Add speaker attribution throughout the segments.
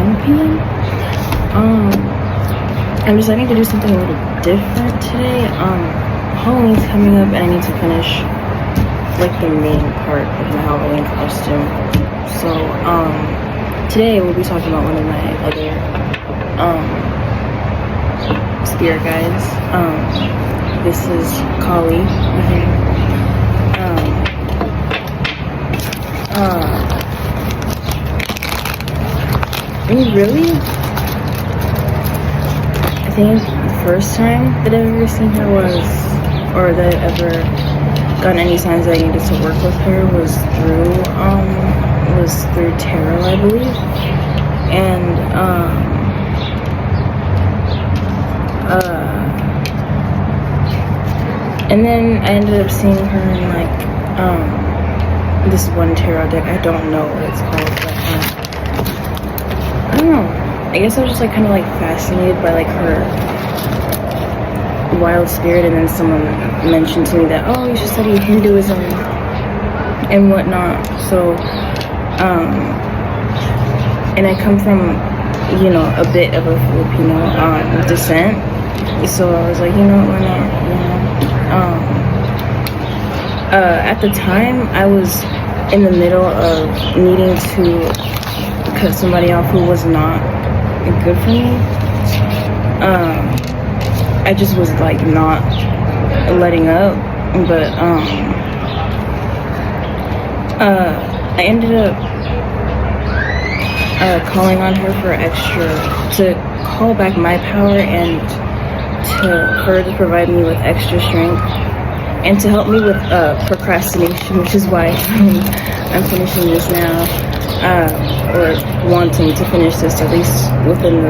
Speaker 1: 1 p.m. I'm deciding to do something a little different today. Halloween's coming up and I need to finish like the main part of my Halloween costume. So today we'll be talking about one of my other spirit guides. This is Kali. Really, I think the first time that I've ever seen her or that I've ever gotten any signs that I needed to work with her was through tarot, I believe. And then I ended up seeing her in like this one tarot deck. I don't know what it's called, but I don't know. I guess I was just like kind of like fascinated by like her wild spirit, and then someone mentioned to me that, oh, you should study Hinduism and whatnot. So and I come from, you know, a bit of a Filipino descent, so I was like, you know, why not, you know. At the time I was in the middle of needing to cut somebody off who was not good for me. I just was like not letting up, but I ended up calling on her for to call back my power and for her to provide me with extra strength and to help me with procrastination, which is why I'm finishing this now, or wanting to finish this at least within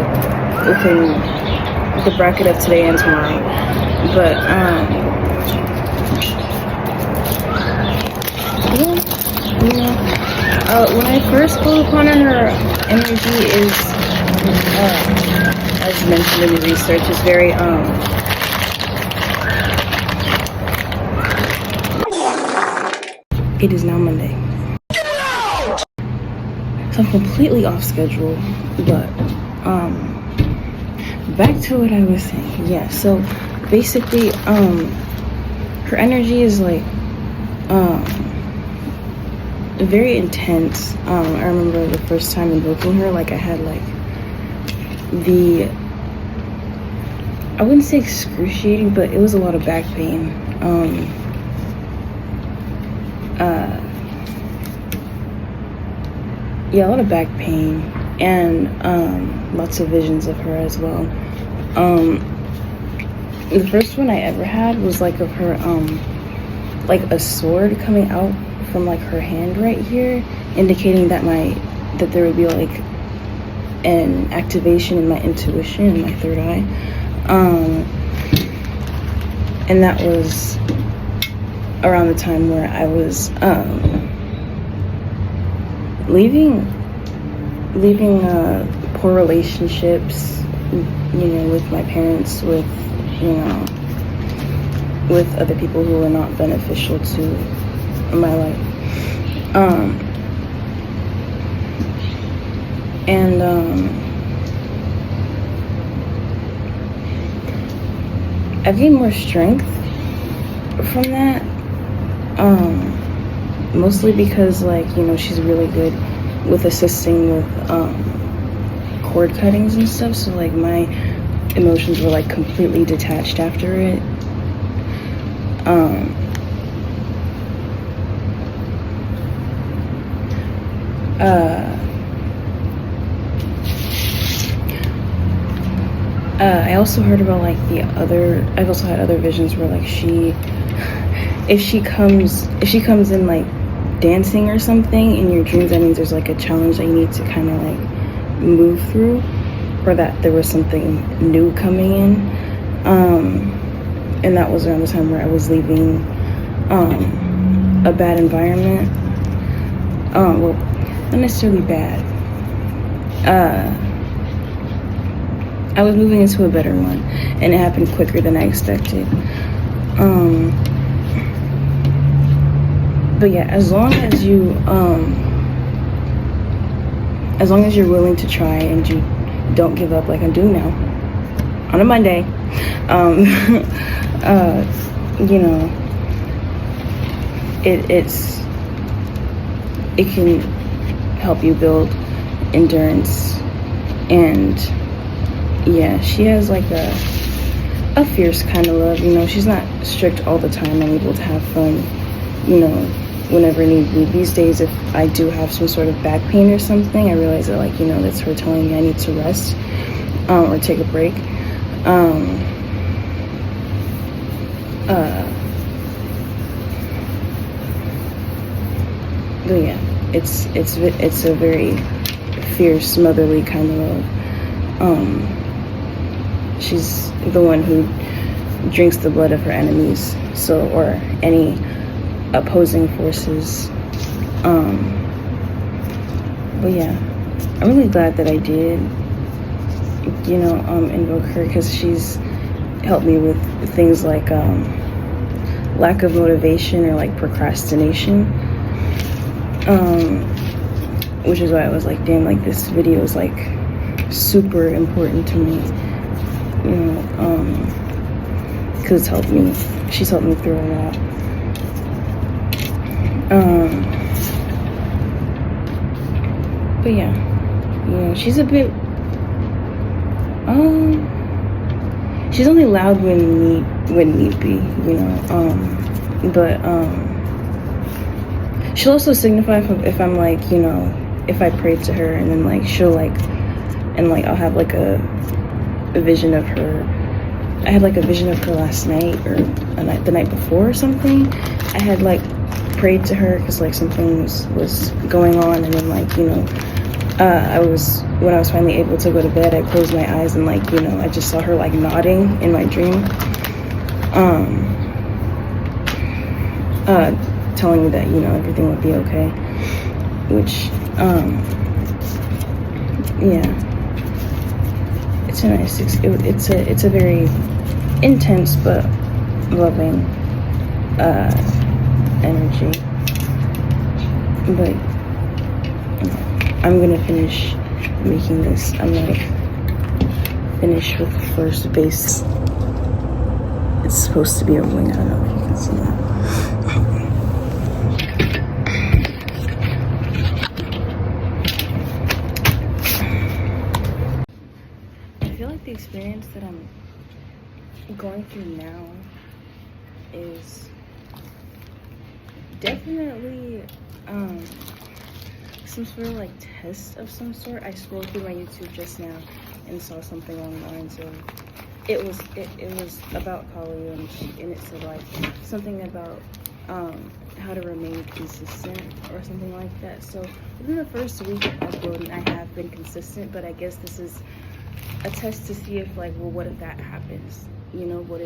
Speaker 1: the bracket of today and tomorrow. But yeah, you know, when I first called upon her energy is, as mentioned in the research, is very it is now Monday, so I'm completely off schedule, but back to what I was saying. Yeah, so basically her energy is like very intense. I remember the first time invoking her, like I had like I wouldn't say excruciating, but it was a lot of back pain. Yeah, a lot of back pain, and lots of visions of her as well. The first one I ever had was like of her like a sword coming out from like her hand right here, indicating that there would be like an activation in my intuition in my third eye. And that was around the time where I was leaving poor relationships, you know, with my parents, with, you know, with other people who were not beneficial to my life. I've gained more strength from that, mostly because, like, you know, she's really good with assisting with cord cuttings and stuff, so like my emotions were like completely detached after it. I also heard about like I've also had other visions where like if she comes in like dancing or something in your dreams, that means there's like a challenge that you need to kind of like move through, or that there was something new coming in. And that was around the time where I was leaving a bad environment. Well, not necessarily bad. I was moving into a better one, and it happened quicker than I expected. But yeah, as long as as long as you're willing to try and you don't give up like I'm doing now on a Monday, you know, it can help you build endurance. And yeah, she has like a fierce kind of love, you know. She's not strict all the time. I'm able to have fun, you know, whenever need be. These days, if I do have some sort of back pain or something, I realize that, like, you know, that's her telling me I need to rest or take a break. But yeah, it's a very fierce, motherly kind of love. She's the one who drinks the blood of her enemies, so, or any opposing forces. But yeah, I'm really glad that I did, you know, invoke her, because she's helped me with things like lack of motivation or like procrastination, which is why I was like, damn, like this video is like super important to me, you know, because she's helped me through a lot. But yeah, you know, she's a bit, she's only loud when need be, you know, but she'll also signify if I'm like, you know, if I pray to her, and then like she'll like, and like I'll have like a vision of her. I had like a vision of her last night, or the night before or something. I had like prayed to her because like something was going on, and then like, you know, when I was finally able to go to bed, I closed my eyes and like, you know, I just saw her like nodding in my dream, telling me that, you know, everything would be okay, which yeah, it's a nice, it's a very intense but loving energy. But I'm gonna finish making this. I'm gonna finish with the first base. It's supposed to be a wing. I don't know if you can see that. I feel like the experience that I'm going through now is definitely some sort of like test of some sort. I scrolled through my YouTube just now and saw something along the lines of, it was about Kali, and it said like something about how to remain consistent or something like that. So within the first week of uploading, I have been consistent, but I guess this is a test to see if like, well, what if that happens? You know, what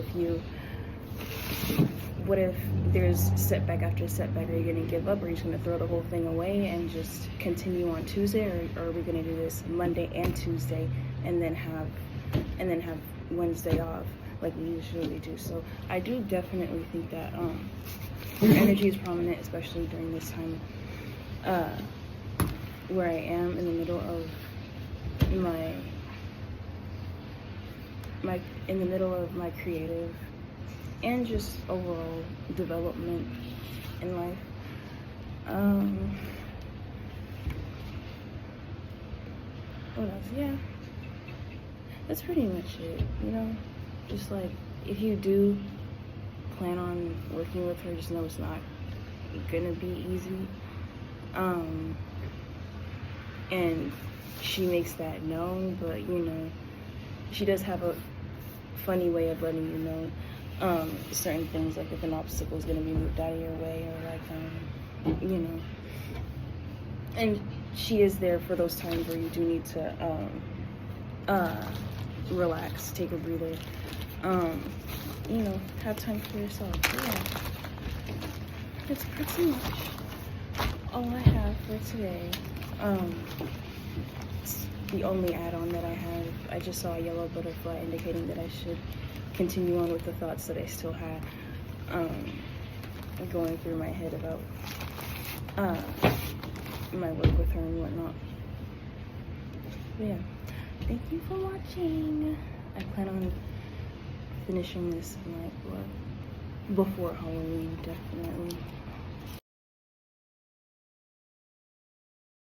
Speaker 1: if there's setback after setback? Are you gonna give up? Or are you just gonna throw the whole thing away and just continue on Tuesday? Or are we gonna do this Monday and Tuesday and then have Wednesday off like we usually do? So I do definitely think that your energy is prominent, especially during this time where I am in the middle of my creative and just overall development in life. What else? Yeah, that's pretty much it, you know. Just like, if you do plan on working with her, just know it's not gonna be easy. And she makes that known, but you know, she does have a funny way of letting you know certain things, like if an obstacle is going to be moved out of your way, or like you know, and she is there for those times where you do need to relax, take a breather, you know, have time for yourself. Yeah, that's pretty much all I have for today. It's the only add-on that I have. I just saw a yellow butterfly indicating that I should continue on with the thoughts that I still had going through my head about my work with her and whatnot. But yeah, thank you for watching. I plan on finishing this like what, before Halloween, definitely.